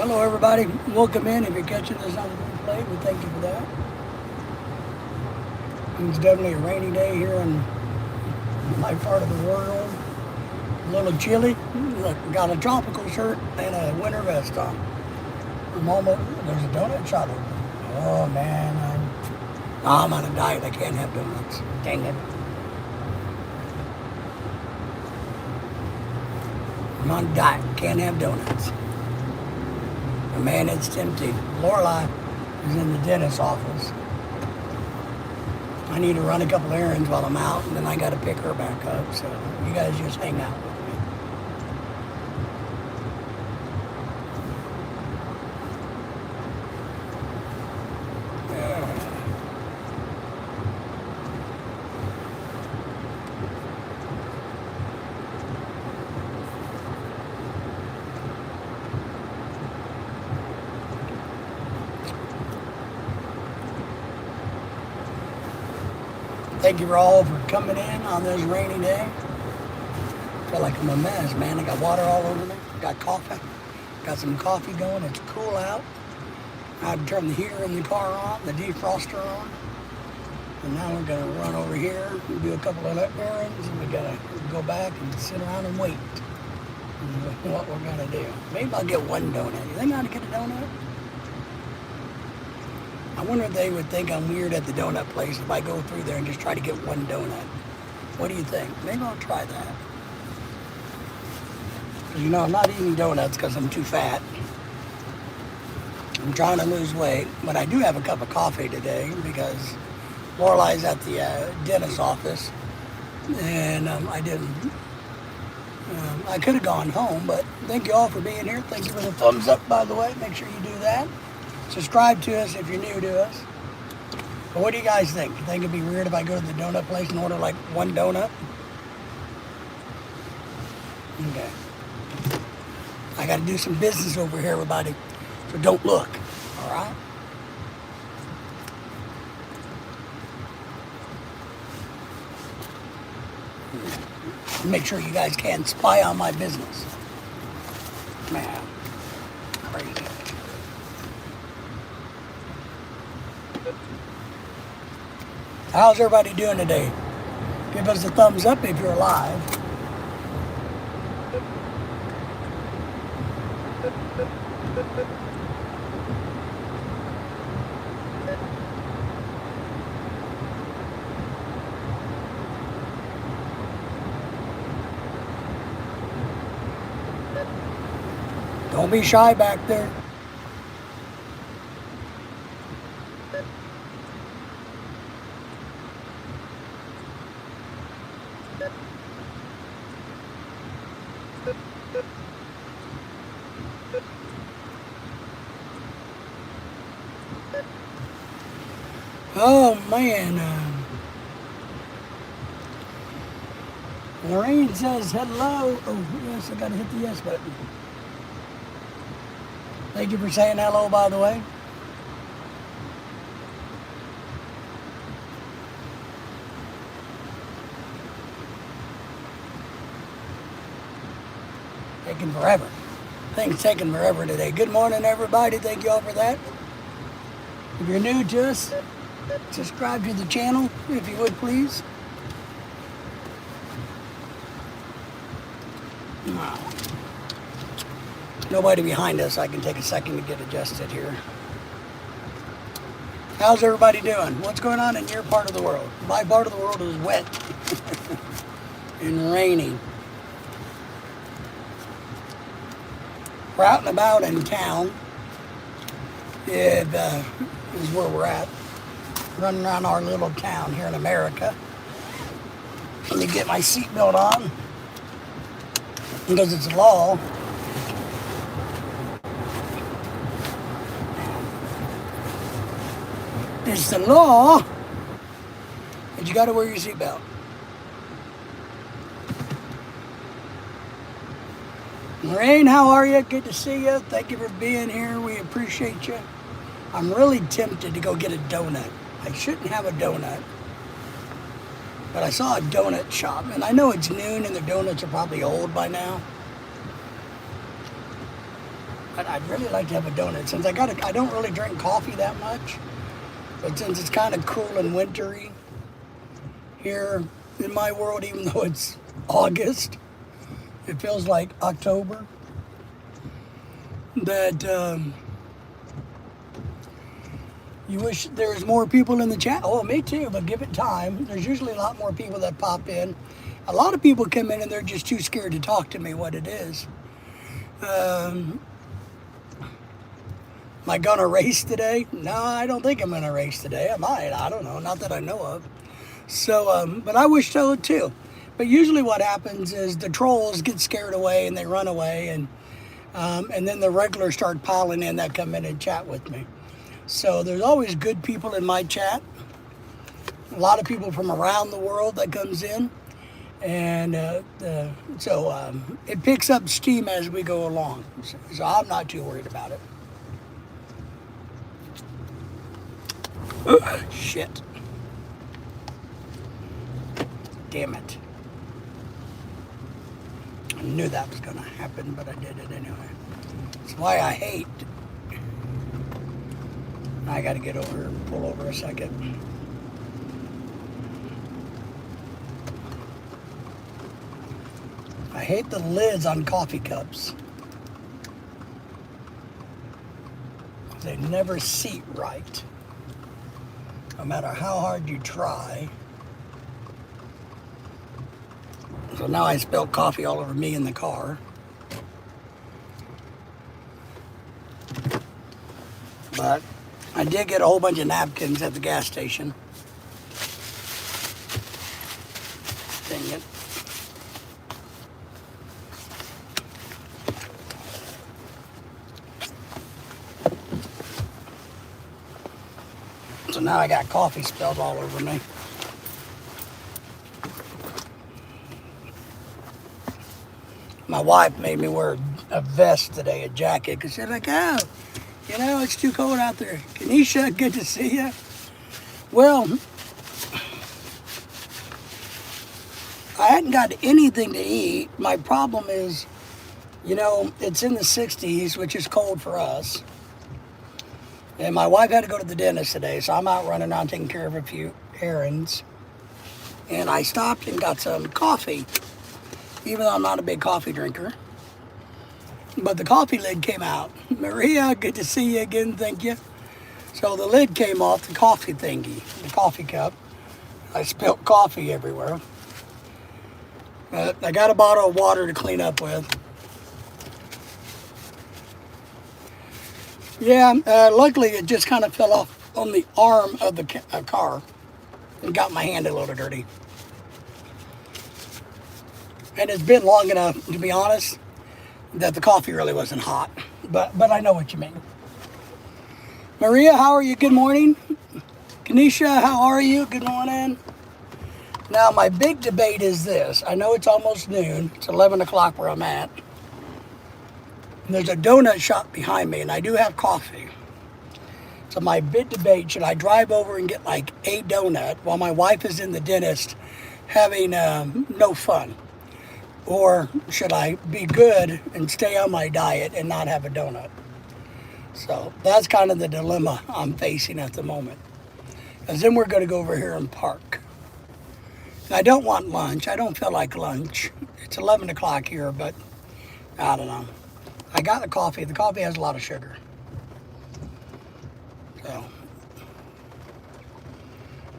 Hello everybody, welcome in. If you're catching this on the replay, we thank you for that. It's definitely a rainy day here in my part of the world. A little chilly. Look, got a tropical shirt and a winter vest on. There's a donut shop open. Oh man, I'm on a diet. I can't have donuts. Dang it. I'm on a diet. Can't have donuts. But man, it's tempting. Lorelai is in the dentist's office. I need to run a couple errands while I'm out, and then I got to pick her back up. So you guys just hang out with me. Thank you all for coming in on this rainy day. I feel like I'm a mess, man. I got water all over me. Got coffee. Got some coffee going. It's cool out. I had to turn the heater in the car on, the defroster on. And now we're going to run over here and do a couple of errands. And we got to go back and sit around and wait. And what we're going to do. Maybe I'll get one donut. You think I ought to get a donut? I wonder if they would think I'm weird at the donut place if I go through there and just try to get one donut. What do you think? Maybe I'll try that. Because you know, I'm not eating donuts because I'm too fat. I'm trying to lose weight, but I do have a cup of coffee today because Lorelai's at the dentist's office, and I didn't. I could have gone home, but thank you all for being here. Thank you for the thumbs up, by the way. Make sure you do that. Subscribe to us if you're new to us. But what do you guys think? You think it'd be weird if I go to the donut place and order like one donut? Okay. I got to do some business over here, everybody. So don't look, all right? Make sure you guys can spy on my business. Man, crazy. How's everybody doing today? Give us a thumbs up if you're alive. Don't be shy back there. Oh man, Lorraine says hello. Oh yes, I gotta hit the yes button. Thank you for saying hello, by the way. Taking forever. Things taking forever today. Good morning, everybody. Thank you all for that. If you're new to us, subscribe to the channel, if you would, please. Wow. Nobody behind us. I can take a second to get adjusted here. How's everybody doing? What's going on in your part of the world? My part of the world is wet and rainy. We're out and about in town. It is where we're at. Running around our little town here in America. Let me get my seatbelt on because it's a law. It's the law that you got to wear your seatbelt. Lorraine, how are you? Good to see you. Thank you for being here. We appreciate you. I'm really tempted to go get a donut. I shouldn't have a donut, but I saw a donut shop, and I know it's noon and the donuts are probably old by now. I'd really like to have a donut since I don't really drink coffee that much, but since it's kind of cool and wintry here in my world, even though it's August, it feels like October. That you wish there was more people in the chat. Oh, me too, but give it time. There's usually a lot more people that pop in. A lot of people come in and they're just too scared to talk to me what it is. Am I gonna race today? No, I don't think I'm gonna race today. I might, I don't know, not that I know of. So, but I wish so too. But usually what happens is the trolls get scared away and they run away, and then the regulars start piling in that come in and chat with me. So there's always good people in my chat. A lot of people from around the world that comes in. And so it picks up steam as we go along. So I'm not too worried about it. Shit. Damn it. I knew that was going to happen, but I did it anyway. That's why I hate. I got to get over and pull over a second. I hate the lids on coffee cups. They never seat right. No matter how hard you try. So now I spilled coffee all over me in the car. But I did get a whole bunch of napkins at the gas station. Dang it. So now I got coffee spilled all over me. My wife made me wear a vest today, a jacket, because she's like, oh, you know, it's too cold out there. Kenesha, good to see you. Well, I hadn't got anything to eat. My problem is, you know, it's in the 60s, which is cold for us. And my wife had to go to the dentist today, so I'm out running around taking care of a few errands. And I stopped and got some coffee, even though I'm not a big coffee drinker. But the coffee lid came out. Maria, good to see you again, thank you. So the lid came off the coffee thingy, the coffee cup. I spilled coffee everywhere. But I got a bottle of water to clean up with. Yeah, luckily it just kind of fell off on the arm of the car and got my hand a little dirty. And it's been long enough, to be honest, that the coffee really wasn't hot. But I know what you mean. Maria, how are you? Good morning. Kenesha, how are you? Good morning. Now, my big debate is this. I know it's almost noon. It's 11 o'clock where I'm at. There's a donut shop behind me, and I do have coffee. So my big debate, should I drive over and get like a donut while my wife is in the dentist having no fun? Or should I be good and stay on my diet and not have a donut? So that's kind of the dilemma I'm facing at the moment. Because then we're going to go over here and park. And I don't want lunch. I don't feel like lunch. It's 11 o'clock here, but I don't know. I got the coffee. The coffee has a lot of sugar. So,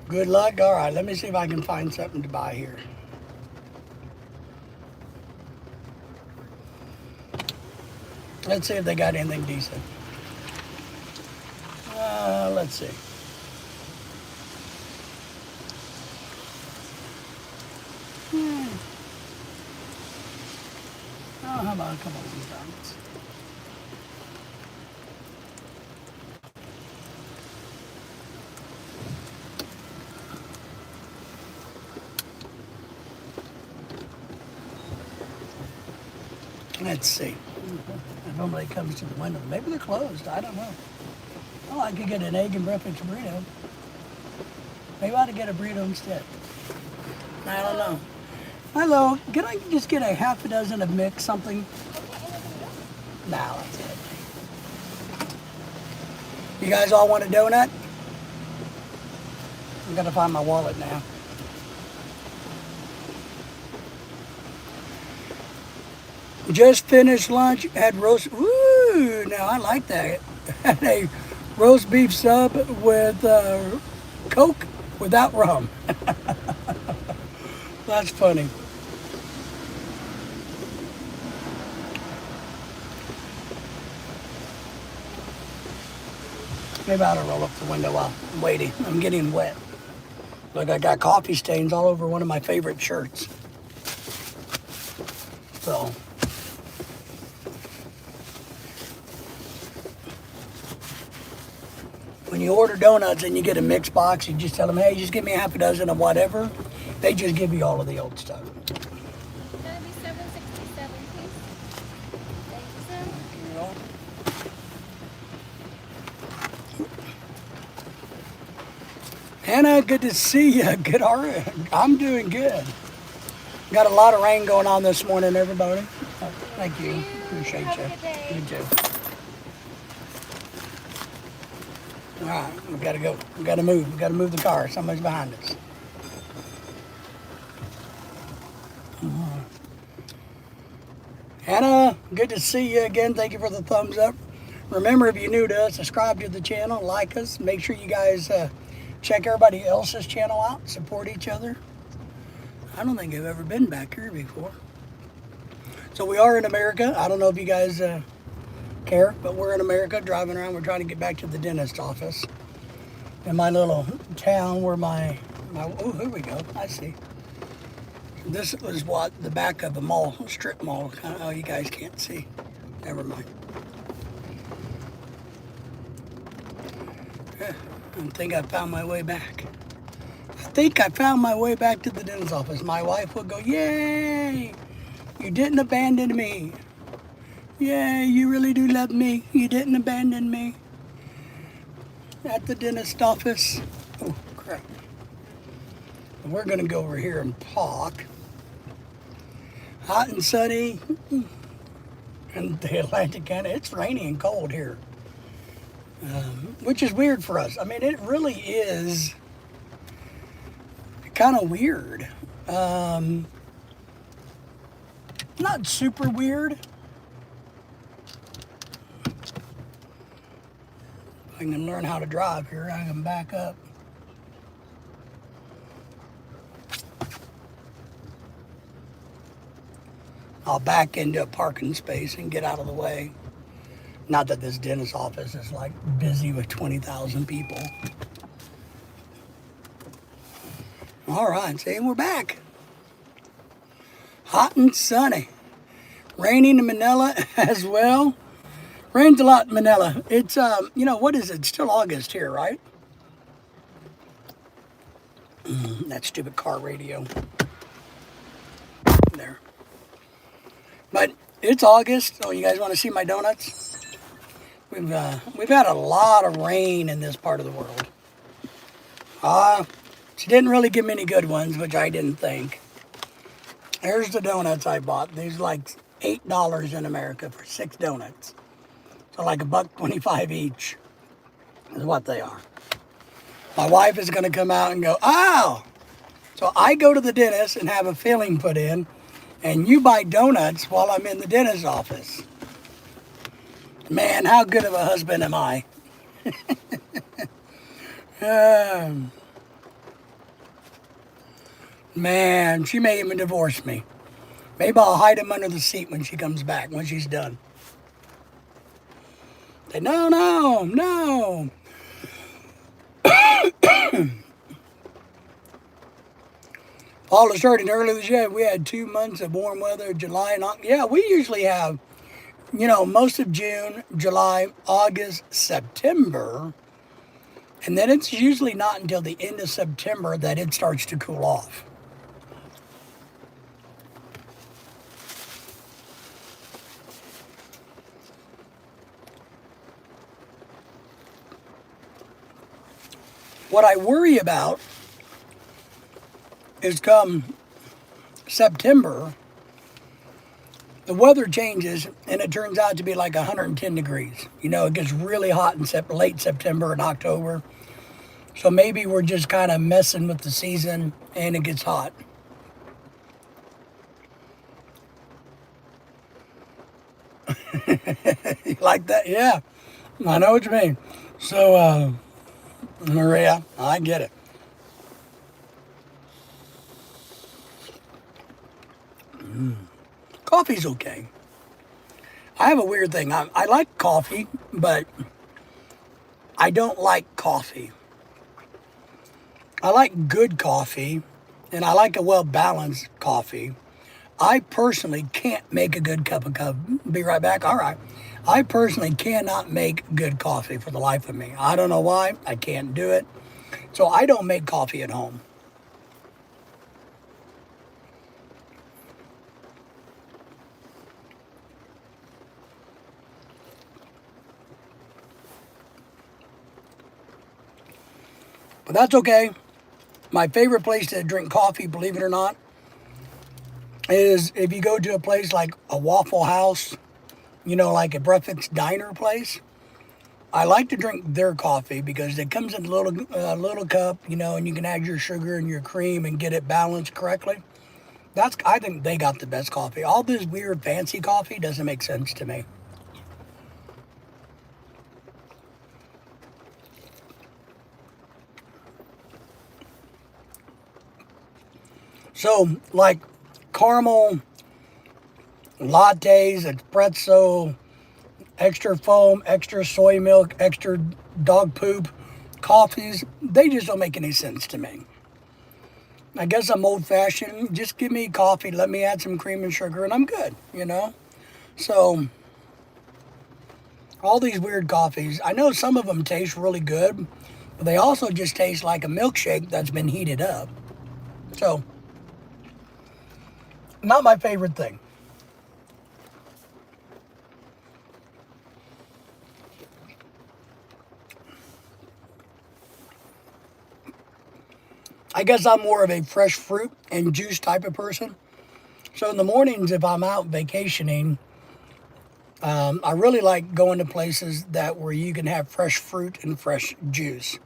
good luck. All right, let me see if I can find something to buy here. Let's see if they got anything decent. Let's see. Oh, how about a couple of these donuts? Let's see. If nobody comes to the window, maybe they're closed. I don't know. Oh, I could get an egg and breakfast burrito. Maybe I ought to get a burrito instead. I don't know. Hello, can I just get a half a dozen of mix something? No, that's it. You guys all want a donut? I gotta find my wallet now. Just finished lunch, had roast. Ooh, now I like that. Had a roast beef sub with Coke without rum. That's funny. Maybe I ought to roll up the window while I'm waiting. I'm getting wet. Look, I got coffee stains all over one of my favorite shirts. So, when you order donuts and you get a mixed box, you just tell them, hey, just give me half a dozen of whatever. They just give you all of the old stuff. That'll be $7.67, please. Thank you, sir. Hannah, good to see you. I'm doing good. Got a lot of rain going on this morning, everybody. Thank you. Appreciate Have you. a good day. You too. All right, we gotta go. We gotta move. We gotta move the car. Somebody's behind us. Hannah, good to see you again. Thank you for the thumbs up. Remember, if you're new to us, subscribe to the channel, like us. Make sure you guys check everybody else's channel out. Support each other. I don't think I've ever been back here before. So we are in America. I don't know if you guys care, but we're in America driving around. We're trying to get back to the dentist office in my little town where oh, here we go. I see. This is what the back of a mall, strip mall. Oh, you guys can't see. Never mind. I think I found my way back. I think I found my way back to the dentist office. My wife would go, yay! You didn't abandon me. Yay, you really do love me. You didn't abandon me. At the dentist office. Oh, crap. We're going to go over here and park. Hot and sunny in the Atlantic Canada. It's rainy and cold here, which is weird for us. I mean, it really is kind of weird. Not super weird. I can learn how to drive here. I can back up. I'll back into a parking space and get out of the way. Not that this dentist office is like busy with 20,000 people. All right, see, we're back. Hot and sunny. Raining in Manila as well. Rains a lot in Manila. It's, what is it? It's still August here, right? That stupid car radio. There. But it's August. Oh, you guys want to see my donuts? We've had a lot of rain in this part of the world. She didn't really give me any good ones, which I didn't think. Here's the donuts I bought. These are like $8 in America for 6 donuts. So like $1.25 each is what they are. My wife is going to come out and go, oh! So I go to the dentist and have a filling put in, and you buy donuts while I'm in the dentist's office. Man, how good of a husband am I? Man, she may even divorce me. Maybe I'll hide him under the seat when she comes back, when she's done. Say, no, no, no. Fall is starting early this year. We had 2 months of warm weather, July and August. Yeah, we usually have, most of June, July, August, September. And then it's usually not until the end of September that it starts to cool off. What I worry about is come September, the weather changes and it turns out to be like 110 degrees. You know, it gets really hot in late September and October. So maybe we're just kind of messing with the season and it gets hot. You like that? Yeah, I know what you mean. So, Maria, I get it. Coffee's okay. I have a weird thing. I like coffee, but I don't like coffee. I like good coffee, and I like a well-balanced coffee. I personally can't make a good cup of coffee. Be right back. All right. I personally cannot make good coffee for the life of me. I don't know why. I can't do it. So I don't make coffee at home. But that's okay. My favorite place to drink coffee, believe it or not, is if you go to a place like a Waffle House, you know, like a breakfast diner place. I like to drink their coffee because it comes in a little cup, you know, and you can add your sugar and your cream and get it balanced correctly. I think they got the best coffee. All this weird fancy coffee doesn't make sense to me. So, like caramel lattes, espresso, extra foam, extra soy milk, extra dog poop coffees, they just don't make any sense to me. I guess I'm old fashioned. Just give me coffee, let me add some cream and sugar, and I'm good, you know? So, all these weird coffees, I know some of them taste really good, but they also just taste like a milkshake that's been heated up. So, not my favorite thing. I guess I'm more of a fresh fruit and juice type of person. So in the mornings, if I'm out vacationing, I really like going to places where you can have fresh fruit and fresh juice.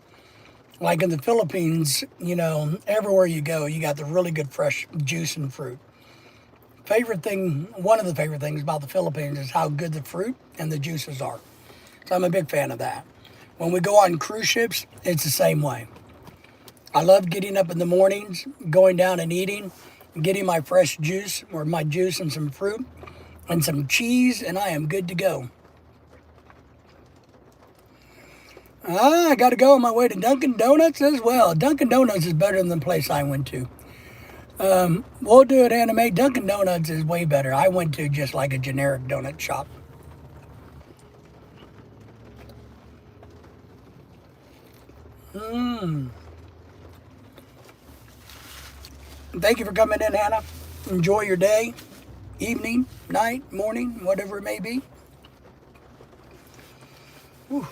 Like in the Philippines, you know, everywhere you go, you got the really good fresh juice and fruit. One of the favorite things about the Philippines is how good the fruit and the juices are. So I'm a big fan of that. When we go on cruise ships, it's the same way. I love getting up in the mornings, going down and eating, getting my fresh juice or my juice and some fruit and some cheese, and I am good to go. I got to go on my way to Dunkin' Donuts as well. Dunkin' Donuts is better than the place I went to. We'll do it, Anime. Dunkin' Donuts is way better. I went to just like a generic donut shop. Thank you for coming in, Hannah. Enjoy your day, evening, night, morning, whatever it may be. Whew.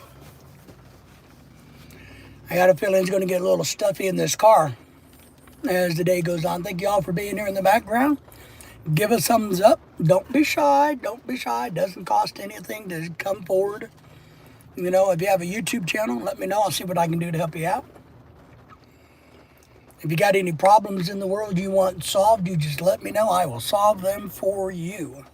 I got a feeling it's going to get a little stuffy in this car as the day goes on. Thank you all for being here in the background. Give us thumbs up. Don't be shy. Don't be shy. It doesn't cost anything to come forward. You know, if you have a YouTube channel, let me know. I'll see what I can do to help you out. If you got any problems in the world you want solved, you just let me know. I will solve them for you.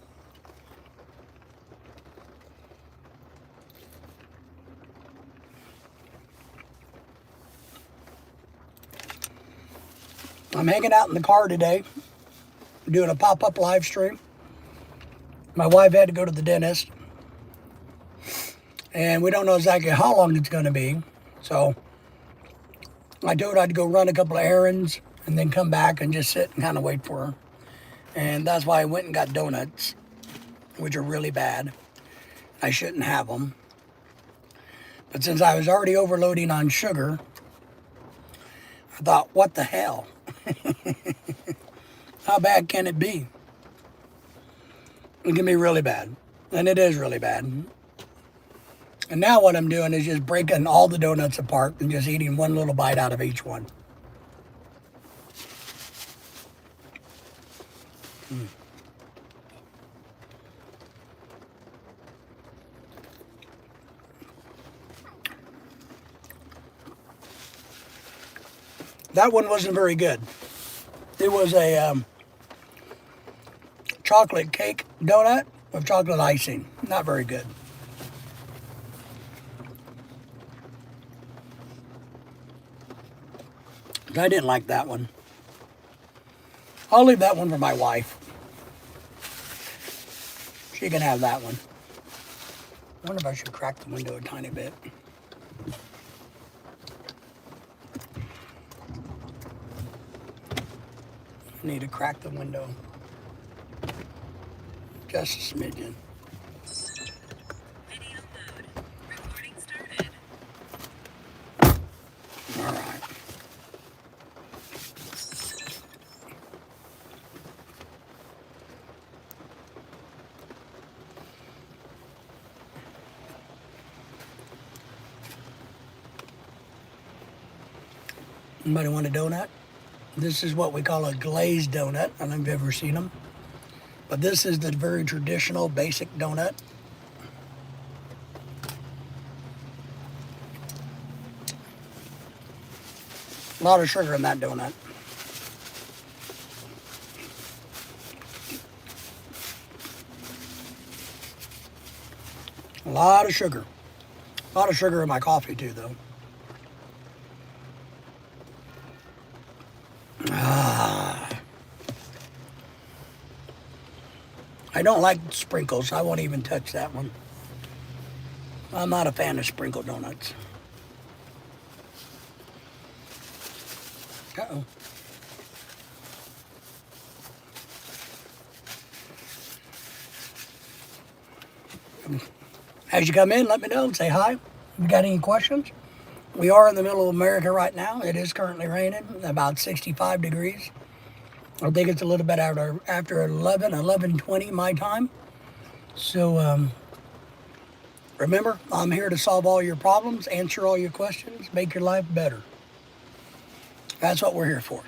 I'm hanging out in the car today, doing a pop-up live stream. My wife had to go to the dentist, and we don't know exactly how long it's going to be. So I told her I'd go run a couple of errands and then come back and just sit and kind of wait for her. And that's why I went and got donuts, which are really bad. I shouldn't have them. But since I was already overloading on sugar, I thought, what the hell? How bad can it be? It can be really bad. And it is really bad. And now what I'm doing is just breaking all the donuts apart and just eating one little bite out of each one. That one wasn't very good. It was a chocolate cake donut with chocolate icing. Not very good. I didn't like that one. I'll leave that one for my wife. She can have that one. I wonder if I should crack the window a tiny bit. I need to crack the window just a smidgen. Video mode. Recording started. All right. Anybody want a donut? This is what we call a glazed donut. I don't know if you've ever seen them. But this is the very traditional basic donut. A lot of sugar in that donut. A lot of sugar. A lot of sugar in my coffee too, though. I don't like sprinkles. I won't even touch that one. I'm not a fan of sprinkle donuts. Uh-oh. As you come in, let me know and say hi. If you got any questions? We are in the middle of America right now. It is currently raining, about 65 degrees. I think it's a little bit after 11:20 my time. So remember, I'm here to solve all your problems, answer all your questions, make your life better. That's what we're here for.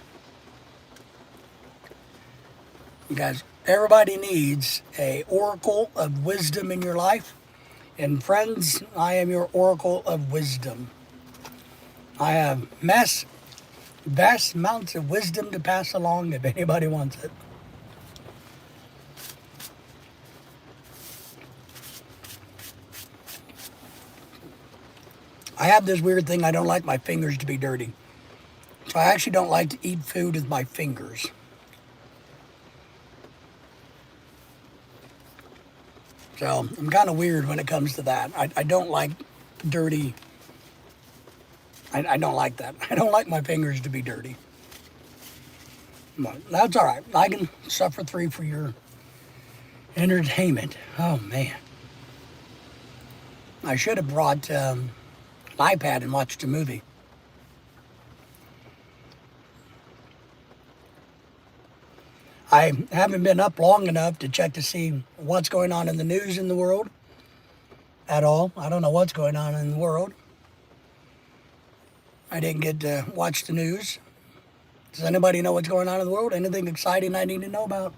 You guys, everybody needs a oracle of wisdom in your life. And friends, I am your oracle of wisdom. I have vast amounts of wisdom to pass along if anybody wants it. I have this weird thing, I don't like my fingers to be dirty. So I actually don't like to eat food with my fingers. So I'm kind of weird when it comes to that. I don't like dirty. I don't like that. I don't like my fingers to be dirty. But that's all right. I can suffer through for your entertainment. Oh, man. I should have brought an iPad and watched a movie. I haven't been up long enough to check to see what's going on in the news in the world at all. I don't know what's going on in the world. I didn't get to watch the news. Does anybody know what's going on in the world? Anything exciting I need to know about?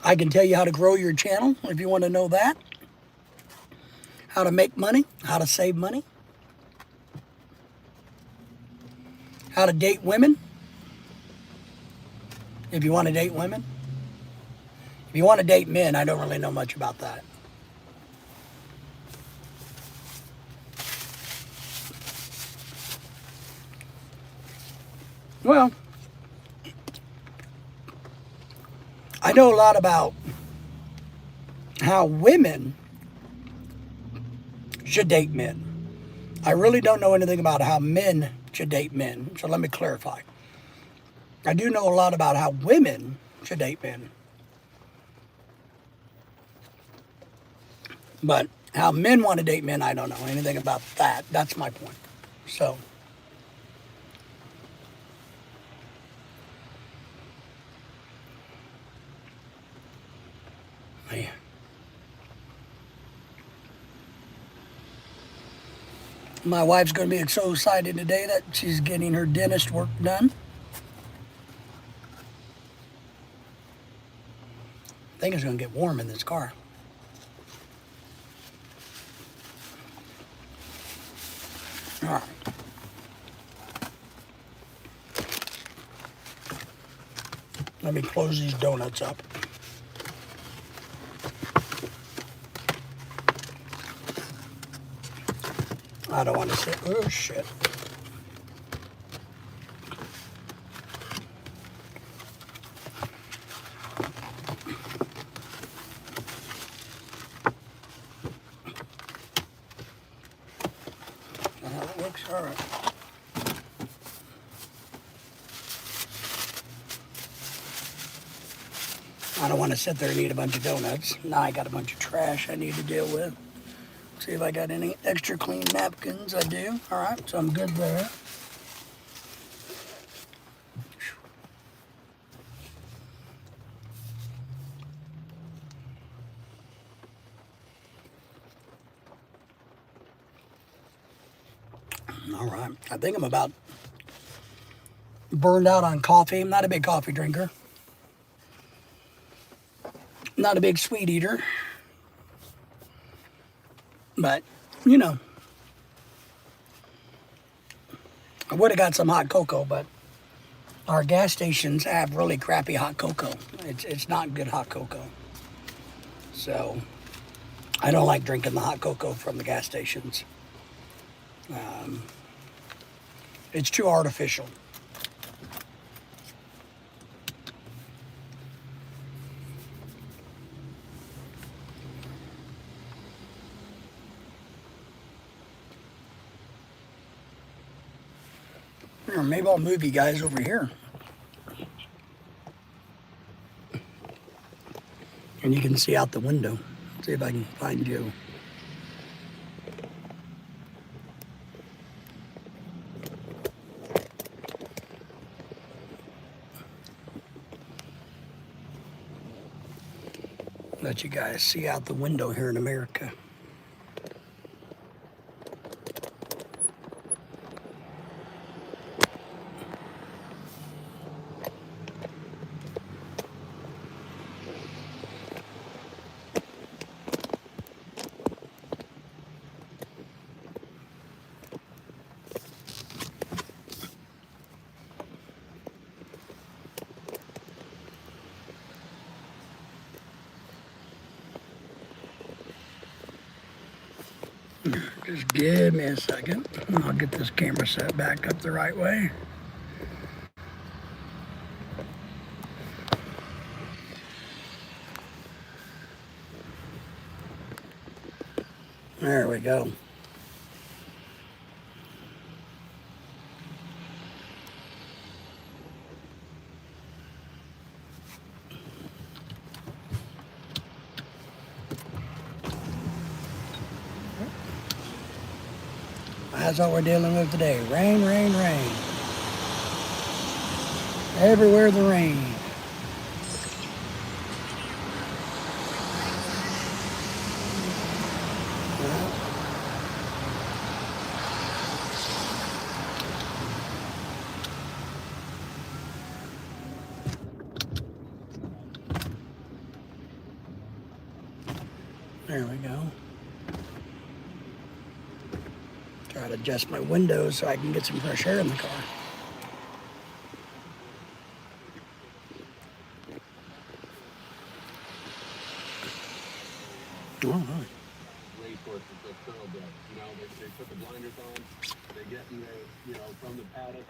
I can tell you how to grow your channel if you want to know that. How to make money, how to save money. How to date women, if you want to date women. If you want to date men, I don't really know much about that. Well, I know a lot about how women should date men. I really don't know anything about how men should date men, so let me clarify. I do know a lot about how women should date men. But how men want to date men, I don't know anything about that. That's my point. So, man. My wife's going to be so excited today that she's getting her dentist work done. I think it's going to get warm in this car. All right. Let me close these donuts up. I don't want to sit. Oh, shit. That looks all right. I don't want to sit there and eat a bunch of donuts. Now I got a bunch of trash I need to deal with. See if I got any extra clean napkins. I do. All right, so I'm good there. All right, I think I'm about burned out on coffee. I'm not a big coffee drinker. Not a big sweet eater. But, you know, I would have got some hot cocoa, but our gas stations have really crappy hot cocoa. It's not good hot cocoa. So I don't like drinking the hot cocoa from the gas stations. It's too artificial. Or maybe I'll move you guys over here. And you can see out the window. See if I can find you. Let you guys see out the window here in America. Just give me a second. I'll get this camera set back up the right way. There we go. That's what we're dealing with today. Rain, rain, rain. Everywhere the rain. There we go. Try to adjust my windows so I can get some fresh air in the car. All right. Racehorses that thoroughbred. You know, they put the blinders on, they get in their, you know, from the paddock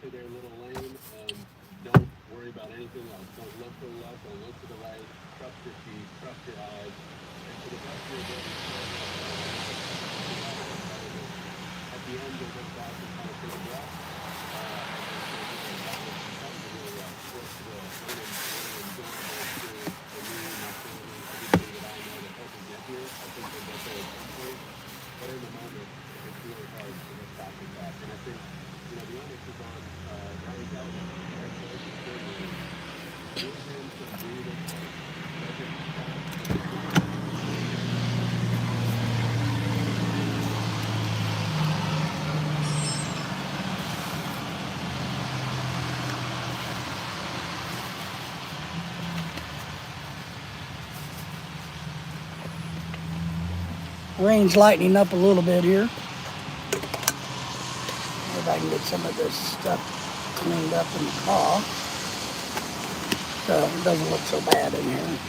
to their little lane, and don't worry about anything else. Don't look to the left, don't look to the right. Trust your feet, trust your eyes, and to the best of your ability, at the end, they'll go back and kind of take a breath. But in the moment, it's really hard to get back and back. And I think, you know, the onus is on Ryan Galvin, our coach, give him some breathing time. Let him Rain's lightening up a little bit here. See if I can get some of this stuff cleaned up in the car. So it doesn't look so bad in here.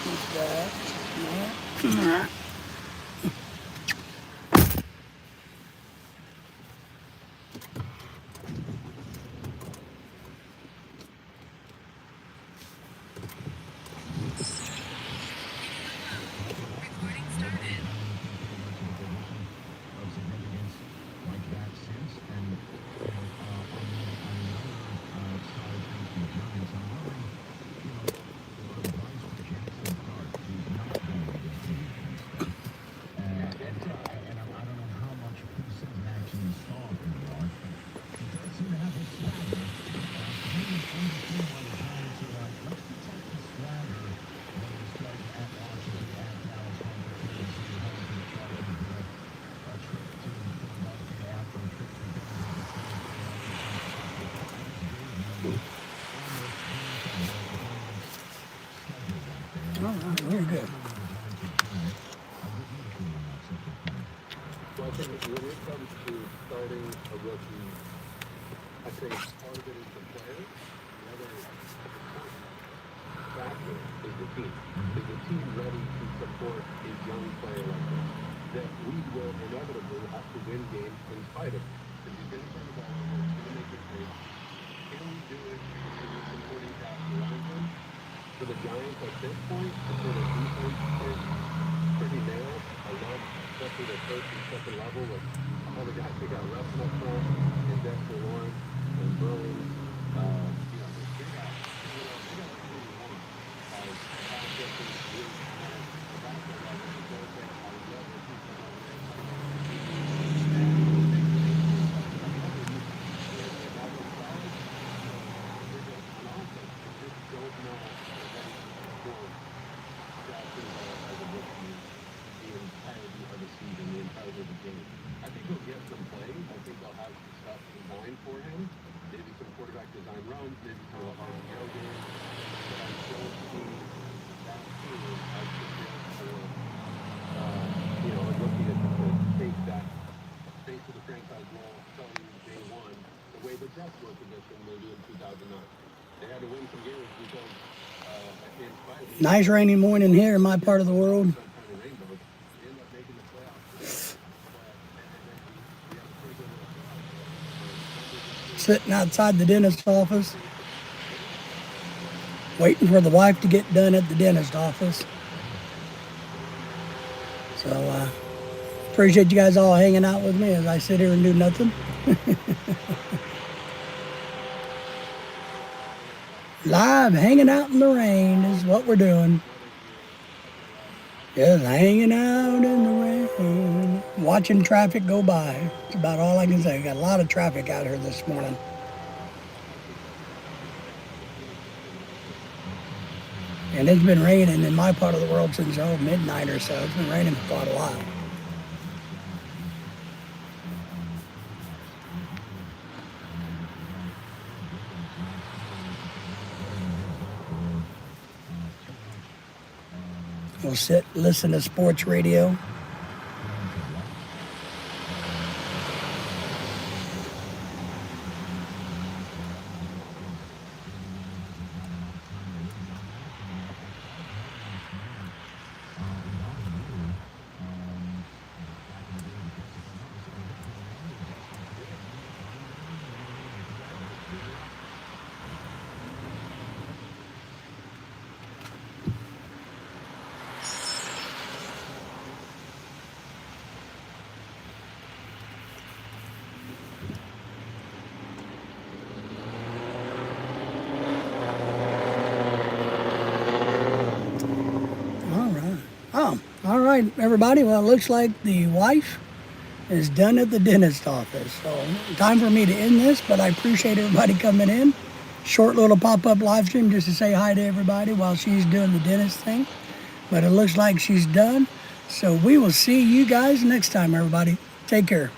Keep that. Yeah. All right. Recording started. All right, very good. So I think when it comes to starting a rookie, I think part of it is the player. The other factor is the team. Is the team ready to support a young player like this? That we will inevitably have to win games in spite of. Because he's going to turn the ball over, he's going to make mistakes. Can we do it with the supporting cast around him? For the Giants at this point, the sort of defense is pretty narrow. I love especially the first and second level with all the guys they got Russell up front and Dexter Lawrence and Burns. They got everything you want. Pass rushing, really talent, back to level, the quarterback, I love what he's done over there. And I think they don't know that he can perform drafting as a rookie the entirety of the season, the entirety of the game. I think he'll get some plays. I think they'll have stuff designed for him. Maybe some quarterback design runs, maybe some of the RPO games. But I don't see that team as prepared for, a rookie to take that face of the franchise role starting day one, the way the Jets were positioned maybe in 2009. They had to win some games because in spite of Nice rainy morning here in my part of the world. some kind of rainbow, they ended up making the playoffs. We had a pretty good little playoff. Sitting outside the dentist's office, waiting for the wife to get done at the dentist office. So appreciate you guys all hanging out with me as I sit here and do nothing. Live hanging out in the rain is what we're doing. Just hanging out in the rain, watching traffic go by. That's about all I can say. Got a lot of traffic out here this morning. And it's been raining in my part of the world since midnight or so. It's been raining for quite a while. We'll sit, listen to sports radio. All right, everybody. Well, it looks like the wife is done at the dentist office. So time for me to end this, but I appreciate everybody coming in. Short little pop-up live stream just to say hi to everybody while she's doing the dentist thing. But it looks like she's done. So we will see you guys next time, everybody. Take care.